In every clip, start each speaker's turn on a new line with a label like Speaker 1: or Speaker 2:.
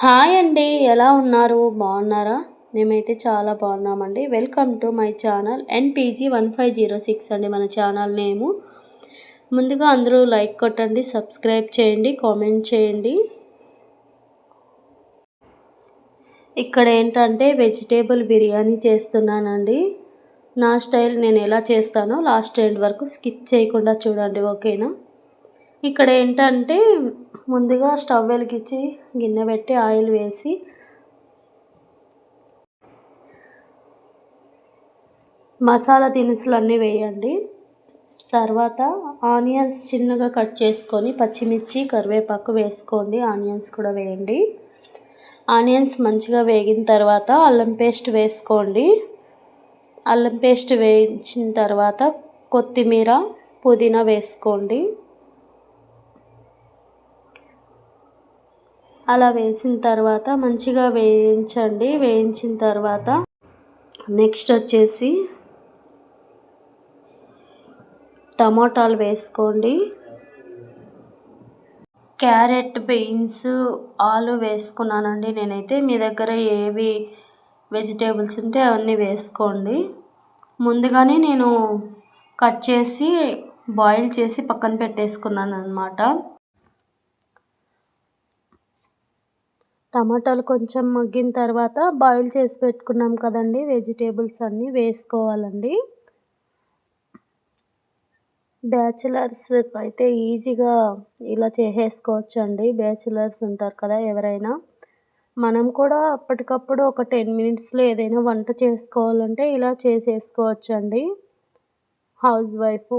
Speaker 1: Hi అండి, ఎలా ఉన్నారు? బాగున్నారా? మేమైతే చాలా బాగున్నామండి. Welcome to my channel NPG1506 అండి మన ఛానల్ నేము. ముందుగా అందరూ లైక్ కొట్టండి, సబ్స్క్రైబ్ చేయండి, కామెంట్ చేయండి. ఇక్కడ ఏంటంటే వెజిటేబుల్ బిర్యానీ చేస్తున్నానండి. నా స్టైల్ నేను ఎలా చేస్తానో లాస్ట్ ఎండ్ వరకు స్కిప్ చేయకుండా చూడండి, ఓకేనా? ఇక్కడ ఏంటంటే ముందుగా స్టవ్ వెలిగించి గిన్నె పెట్టి ఆయిల్ వేసి మసాలా దినుసులు అన్నీ వేయండి. తర్వాత ఆనియన్స్ చిన్నగా కట్ చేసుకొని పచ్చిమిర్చి కరివేపాకు వేసుకోండి. ఆనియన్స్ కూడా వేయండి. ఆనియన్స్ మంచిగా వేగిన తర్వాత అల్లం పేస్ట్ వేసుకోండి. అల్లం పేస్ట్ వేయించిన తర్వాత కొత్తిమీర పుదీనా వేసుకోండి. అలా వేసిన తర్వాత మంచిగా వేయించండి. వేయించిన తర్వాత నెక్స్ట్ వచ్చేసి టమాటాలు వేసుకోండి. క్యారెట్, బీన్స్, ఆలు వేసుకున్నానండి నేనైతే. మీ దగ్గర ఏవి వెజిటేబుల్స్ ఉంటే అవన్నీ వేసుకోండి. ముందుగానే నేను కట్ చేసి బాయిల్ చేసి పక్కన పెట్టేసుకున్నాను అన్నమాట. టమాటాలు కొంచెం మగ్గిన తర్వాత బాయిల్ చేసి పెట్టుకున్నాం కదండి వెజిటేబుల్స్ అన్నీ వేసుకోవాలండి. బ్యాచిలర్స్ అయితే ఈజీగా ఇలా చేసేసుకోవచ్చండి. బ్యాచిలర్స్ ఉంటారు కదా ఎవరైనా. మనం కూడా అప్పటికప్పుడు ఒక 10 మినిట్స్లో ఏదైనా వంట చేసుకోవాలంటే ఇలా చేసేసుకోవచ్చండి హౌస్ వైఫ్.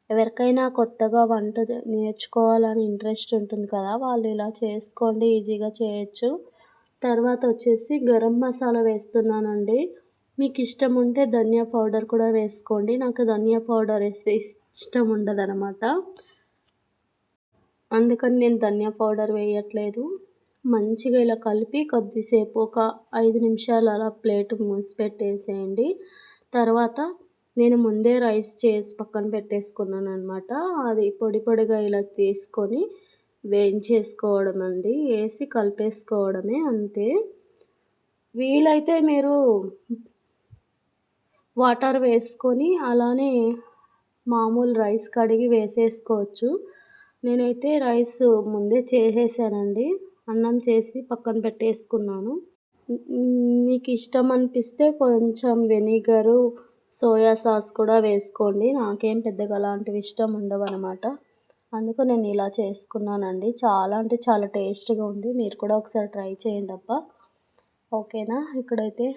Speaker 1: ఎవరికైనా కొత్తగా వంట నేర్చుకోవాలని ఇంట్రెస్ట్ ఉంటుంది కదా, వాళ్ళు ఇలా చేసుకోండి, ఈజీగా చేయొచ్చు. తర్వాత వచ్చేసి గరం మసాలా వేస్తున్నానండి. మీకు ఇష్టం ఉంటే ధనియా పౌడర్ కూడా వేసుకోండి. నాకు ధనియా పౌడర్ వేస్తే ఇష్టం ఉండదన్నమాట, అందుకని నేను ధనియా పౌడర్ వేయట్లేదు. మంచిగా ఇలా కలిపి కొద్దిసేపు ఒక 5 నిమిషాలు అలా ప్లేట్ మూసి పెట్టేసేయండి. తర్వాత నేను ముందే రైస్ చేసి పక్కన పెట్టేసుకున్నాను అనమాట. అది పొడి పొడిగా ఇలా తీసుకొని వేయించేసుకోవడం అండి. వేసి కలిపేసుకోవడమే, అంతే. వీలైతే మీరు వాటర్ వేసుకొని అలానే మామూలు రైస్ కడిగి వేసేసుకోవచ్చు. నేనైతే రైస్ ముందే చేసేసానండి. అన్నం చేసి పక్కన పెట్టేసుకున్నాను. మీకు ఇష్టం అనిపిస్తే కొంచెం వెనిగరు, సోయా సాస్ కూడా వేసుకోండి. నాకేం పెద్దగా అలాంటివి ఇష్టం ఉండవు అనమాట, అందుకు నేను ఇలా చేసుకున్నానండి. చాలా అంటే చాలా టేస్ట్గా ఉంది. మీరు కూడా ఒకసారి ట్రై చేయండి అబ్బా, ఓకేనా? ఇక్కడైతే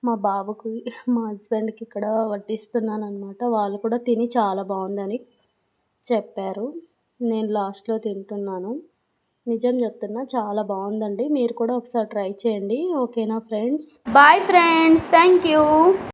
Speaker 1: మా బాబుకి, మా హస్బెండ్కి ఇక్కడ వడ్డిస్తున్నాను అనమాట. వాళ్ళు కూడా తిని చాలా బాగుందని చెప్పారు. నేను లాస్ట్లో తింటున్నాను. నిజం చెప్తున్నా, చాలా బాగుందండి. మీరు కూడా ఒకసారి ట్రై చేయండి, ఓకేనా friends? Bye friends, thank you.